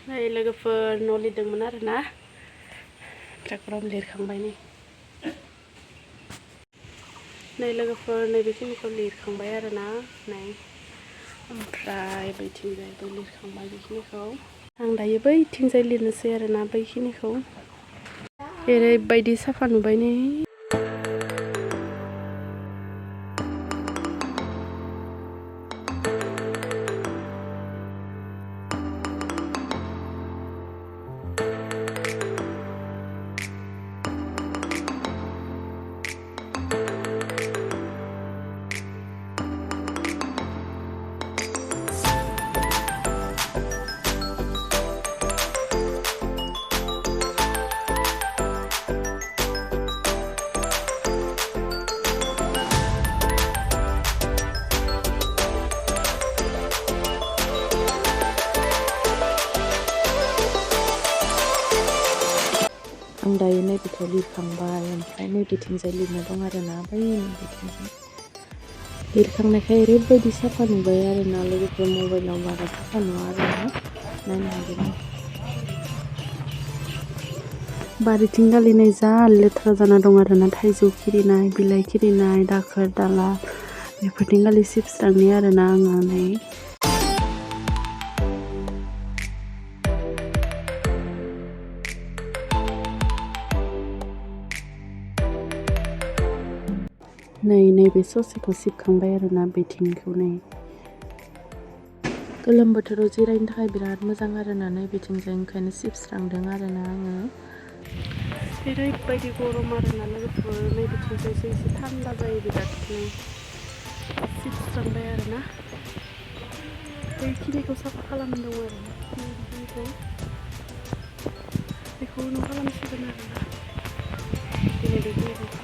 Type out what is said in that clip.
Đây लोगोफोर न' लिरदोंमोन आरोना ट्रेक्टराव लिरखांबाय नै लोगोफोर नैबेखिनिखौ लिरखांबाय आरोना नै ओमफ्राय बैथिंजायबो लिरखांबाय बेखिनिखौ आं दायो बैथिंजाय लिरनोसै आरोना बैखिनिखौ ओरैबायदि साफा नुबाय नै आं दायो नैबेखौ लिरखांबाय ओमफ्राय नैबेथिंजाय लिरनो दं आरोना बै नैबेथिंजाय लिरखांनायखाय ओरैबायदि साफा नुबाय आरोना लोगोफोर मबाइलाव बारा साफा नुवा आरोना नायनो हागोन बारिथिं गालिनाय जा लेथ्रा जाना दं आरोना थाइजौ खिरिनाय बिलाइ खिरिनाय दाखोर दाला बेफोरथिं गालि सिबस्रांनि आरोना आङो नै नैबे ससेखौ सिबखांबाय आरोना बेथिंखौ नै गोलोम बोथोराव जिरायनो थाखाय बिराद मोजां आरोना नैबेथिंजाय ओंखायनो सिबस्रांदों आरोना आङो ओरैबायदि गरम आरोना लोगोफोर नैबेथिंजायसो एसे थान्दा जायो बिरादनो सिबस्रांबाय आरोना बैखिनिखौ साफा खालामदों आरोना बेखौ उनाव खालामसिगोन आरोना दिनै बेखिनिखौ